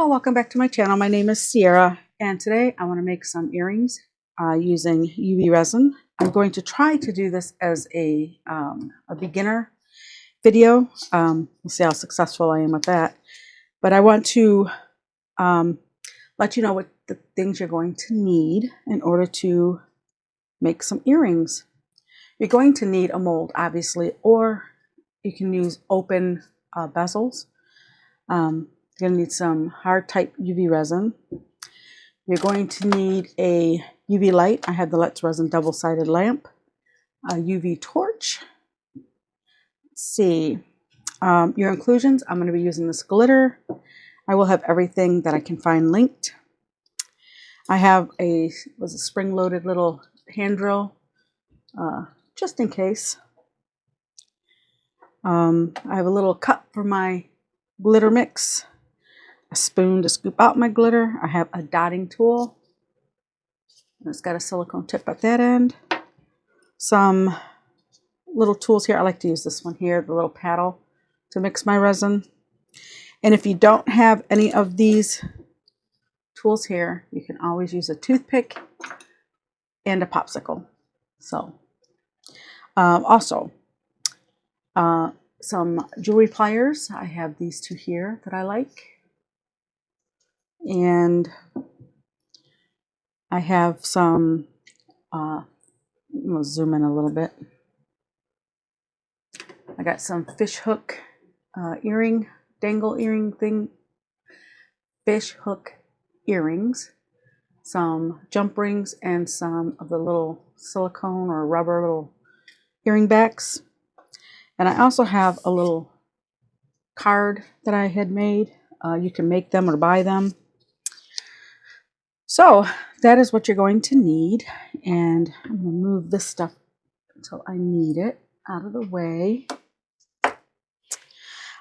Hello, welcome back to my channel. My name is Sierra, and today I want to make some earrings using UV resin. I'm going to try to do this as a beginner video. We'll see how successful I am with that. But I want to let you know what the things you're going to need in order to make some earrings. You're going to need a mold, obviously, or you can use open bezels. You're going to need some hard type UV resin. You're going to need a UV light. I have the Let's Resin double-sided lamp. A UV torch. Let's see. Your inclusions, I'm going to be using this glitter. I will have everything that I can find linked. I have a spring-loaded little hand drill, just in case. I have a little cup for my glitter mix. A spoon to scoop out my glitter. I have a dotting tool. It's got a silicone tip at that end. Some little tools here. I like to use this one here, the little paddle, to mix my resin. And if you don't have any of these tools here, you can always use a toothpick and a popsicle. So, also, some jewelry pliers. I have these two here that I like. And I have some, I'm going to zoom in a little bit. I got some fish hook earring, dangle earring thing, fish hook earrings, some jump rings, and some of the little silicone or rubber little earring backs. And I also have a little card that I had made. You can make them or buy them. So that is what you're going to need. And I'm going to move this stuff until I need it out of the way.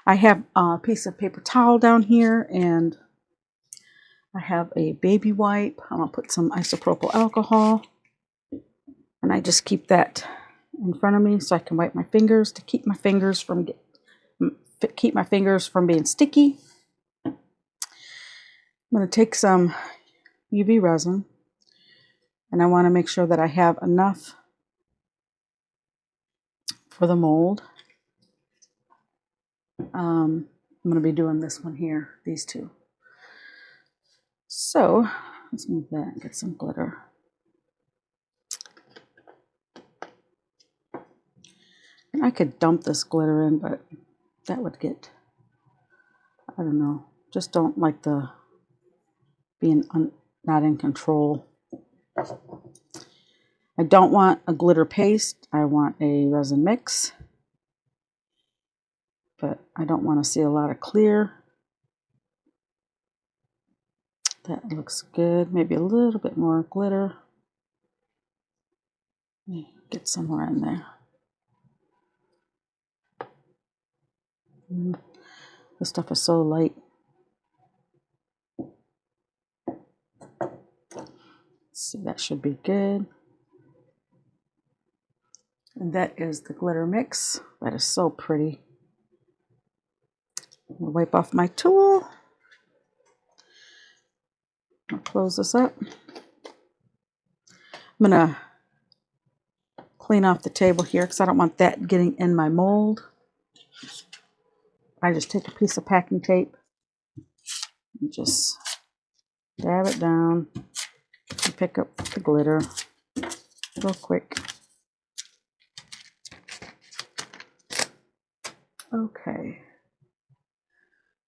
I have a piece of paper towel down here, and I have a baby wipe. I'm going to put some isopropyl alcohol, and I just keep that in front of me so I can wipe my fingers to keep my fingers from being sticky. I'm going to take some UV resin, and I want to make sure that I have enough for the mold. I'm going to be doing this one here, these two. So let's move that and get some glitter. And I could dump this glitter in, but that would get, I don't know, just don't like the being not in control. I don't want a glitter paste. I want a resin mix, but I don't want to see a lot of clear. That looks good. Maybe a little bit more glitter. Get somewhere in there. This stuff is so light. Let's see, that should be good. And that is the glitter mix. That is so pretty. I'll wipe off my tool. I'll close this up. I'm going to clean off the table here because I don't want that getting in my mold. I just take a piece of packing tape and just dab it down and pick up the glitter real quick. Okay.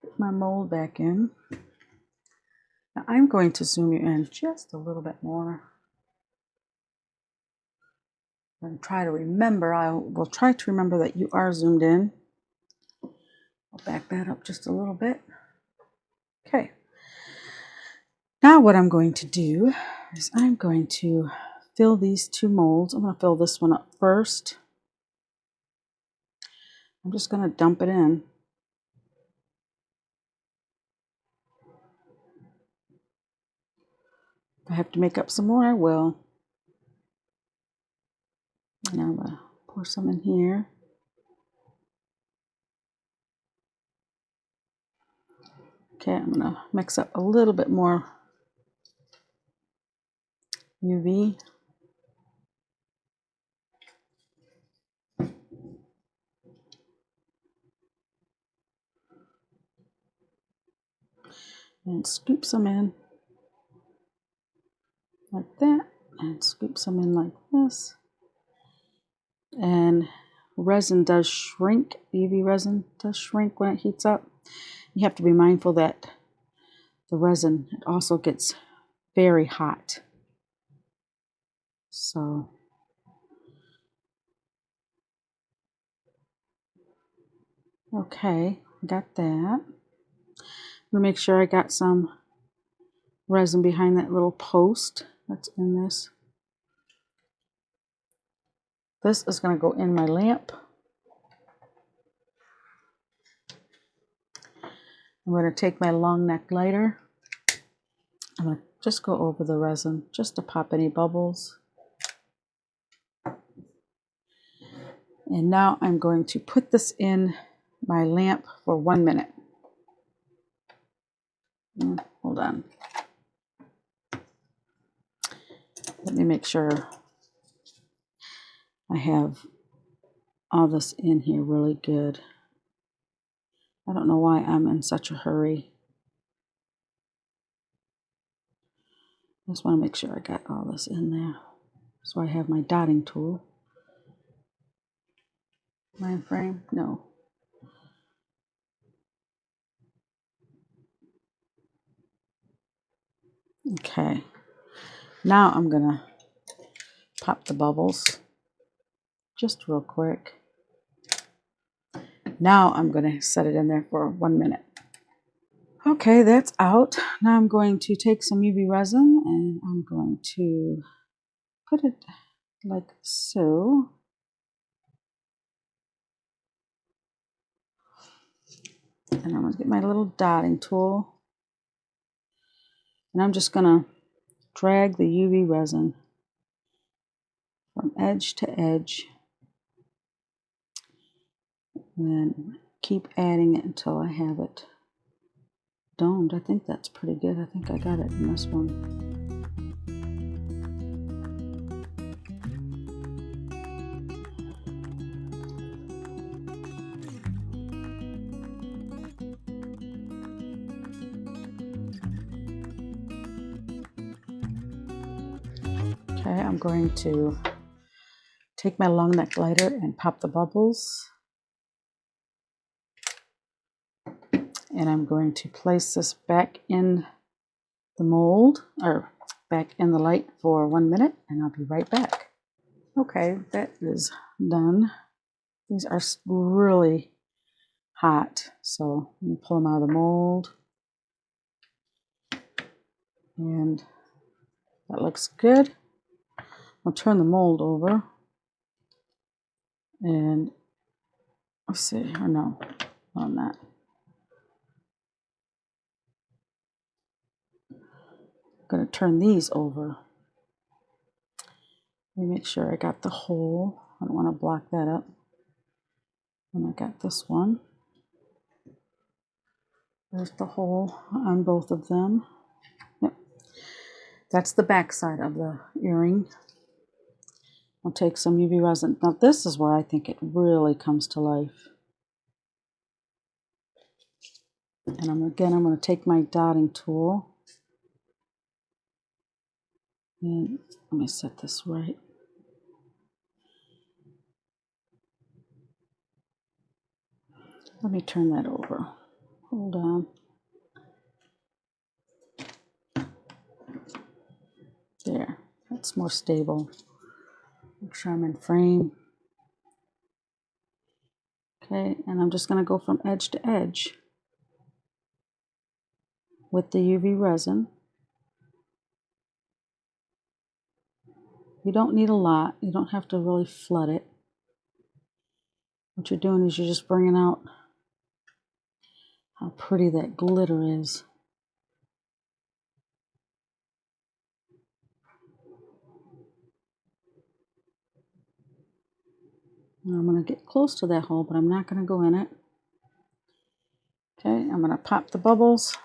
Put my mold back in. Now I'm going to zoom you in just a little bit more. And try to remember, I will try to remember that you are zoomed in. I'll back that up just a little bit. Okay. Now what I'm going to do is I'm going to fill these two molds. I'm going to fill this one up first. I'm just going to dump it in. If I have to make up some more, I will. And I'm going to pour some in here. Okay, I'm going to mix up a little bit more UV. And scoop some in like that, and scoop some in like this. And resin does shrink, UV resin does shrink when it heats up. You have to be mindful that the resin also gets very hot. So okay, got that. I'm gonna make sure I got some resin behind that little post that's in this. This is gonna go in my lamp. I'm gonna take my long neck lighter. I'm gonna just go over the resin just to pop any bubbles. And now I'm going to put this in my lamp for 1 minute. Hold on. Let me make sure I have all this in here really good. I don't know why I'm in such a hurry. I just want to make sure I got all this in there. So I have my dotting tool. Line frame? No. Okay. Now I'm going to pop the bubbles just real quick. Now I'm going to set it in there for 1 minute. Okay, that's out. Now I'm going to take some UV resin and I'm going to put it like so. And I'm going to get my little dotting tool. And I'm just going to drag the UV resin from edge to edge. And then keep adding it until I have it domed. I think that's pretty good. I think I got it in this one. Okay, I'm going to take my long neck lighter and pop the bubbles. And I'm going to place this back in the mold, or back in the light for 1 minute, and I'll be right back. Okay, that is done. These are really hot, so let me pull them out of the mold. And that looks good. I'll turn the mold over. And let's see, or no, on that. I'm going to turn these over. Let me make sure I got the hole. I don't want to block that up. And I got this one. There's the hole on both of them. Yep. That's the back side of the earring. I'll take some UV resin. Now this is where I think it really comes to life. And I'm going to take my dotting tool. And let me set this right. Let me turn that over. Hold on. There. That's more stable. Make sure I'm in frame. Okay, and I'm just going to go from edge to edge with the UV resin. You don't need a lot. You don't have to really flood it. What you're doing is you're just bringing out how pretty that glitter is. Now I'm going to get close to that hole, but I'm not going to go in it. Okay, I'm going to pop the bubbles.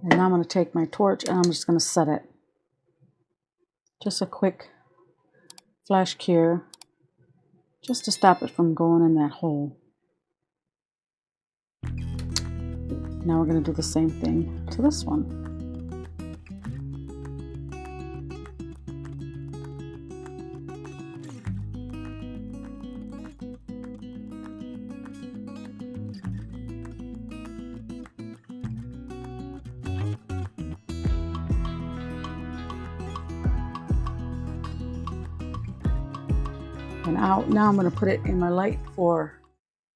And now I'm going to take my torch and I'm just going to set it. Just a quick flash cure, just to stop it from going in that hole. Now we're going to do the same thing to this one. And now I'm going to put it in my light for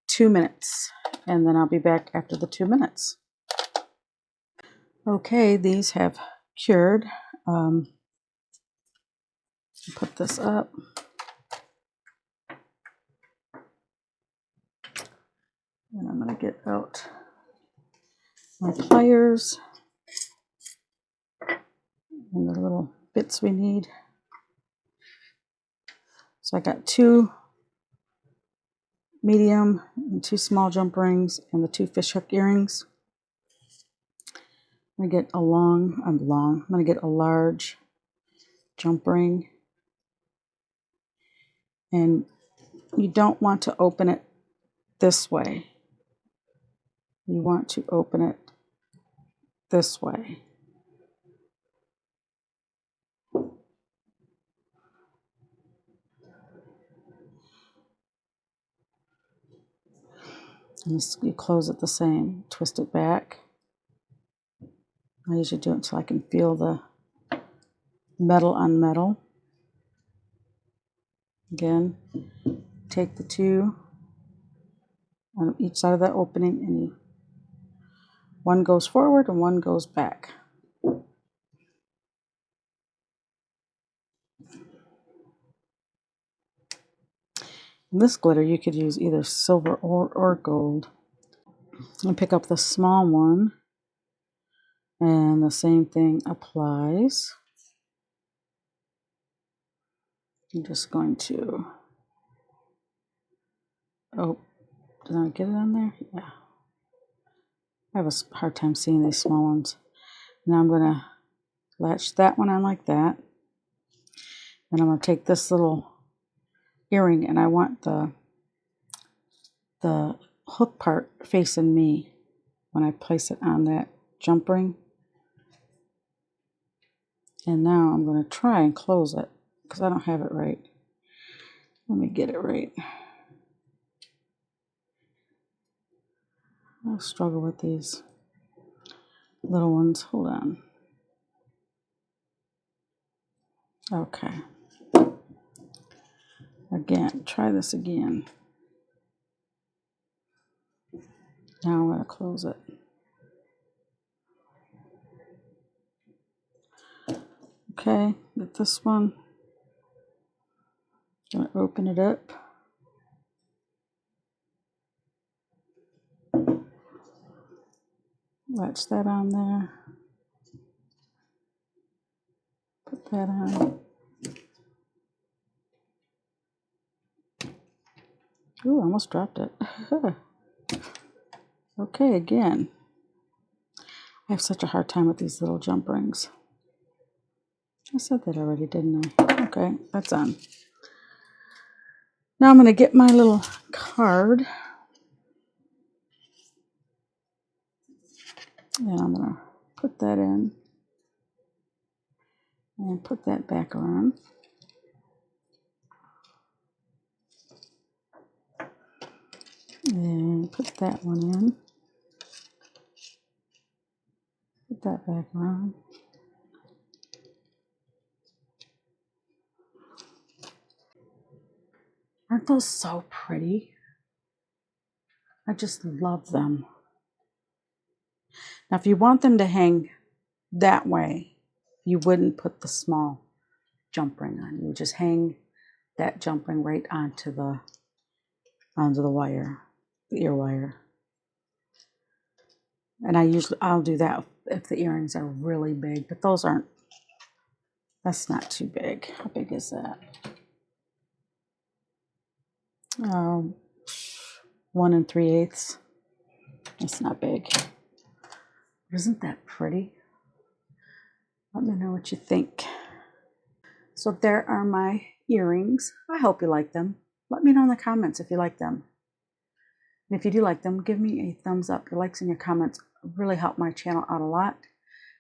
2 minutes, and then I'll be back after the 2 minutes. Okay, these have cured. Put this up. And I'm going to get out my pliers and the little bits we need. So I got 2 medium and 2 small jump rings and the 2 fishhook earrings. I'm going to get I'm going to get a large jump ring. And you don't want to open it this way. You want to open it this way. And you close it the same. Twist it back. I usually do it until I can feel the metal on metal. Again, take the 2 on each side of that opening, and one goes forward and one goes back. And this glitter you could use either silver or gold. And pick up the small one, and the same thing applies. I'm just going to, oh, did I get it on there? Yeah. I have a hard time seeing these small ones. Now I'm going to latch that one on like that. And I'm going to take this little earring, and I want the hook part facing me when I place it on that jump ring. And now I'm going to try and close it because I don't have it right. Let me get it right. I struggle with these little ones. Hold on. Okay. Again, try this again. Now I'm going to close it. Okay, get this one. Going to open it up. Latch that on there. Put that on. Ooh, I almost dropped it. Okay, again. I have such a hard time with these little jump rings. I said that already, didn't I? Okay, that's on. Now I'm going to get my little card. And I'm going to put that in. And put that back on. And put that one in. Put that back on. Aren't those so pretty? I just love them. Now, if you want them to hang that way, you wouldn't put the small jump ring on. You would just hang that jump ring right onto the wire, the ear wire. And I'll do that if the earrings are really big, but that's not too big. How big is that? 1 3/8. It's not big. Isn't that pretty? Let me know what you think. So there are my earrings. I hope you like them. Let me know in the comments if you like them. And if you do like them, give me a thumbs up. Your likes and your comments really help my channel out a lot.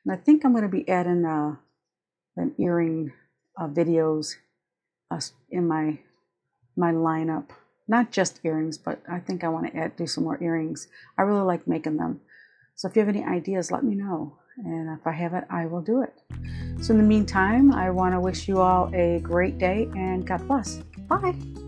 And I think I'm going to be adding an earring videos in my lineup. Not just earrings, but I think I want to do some more earrings. I really like making them. So if you have any ideas, let me know. And if I have it, I will do it. So in the meantime, I want to wish you all a great day and God bless. Bye.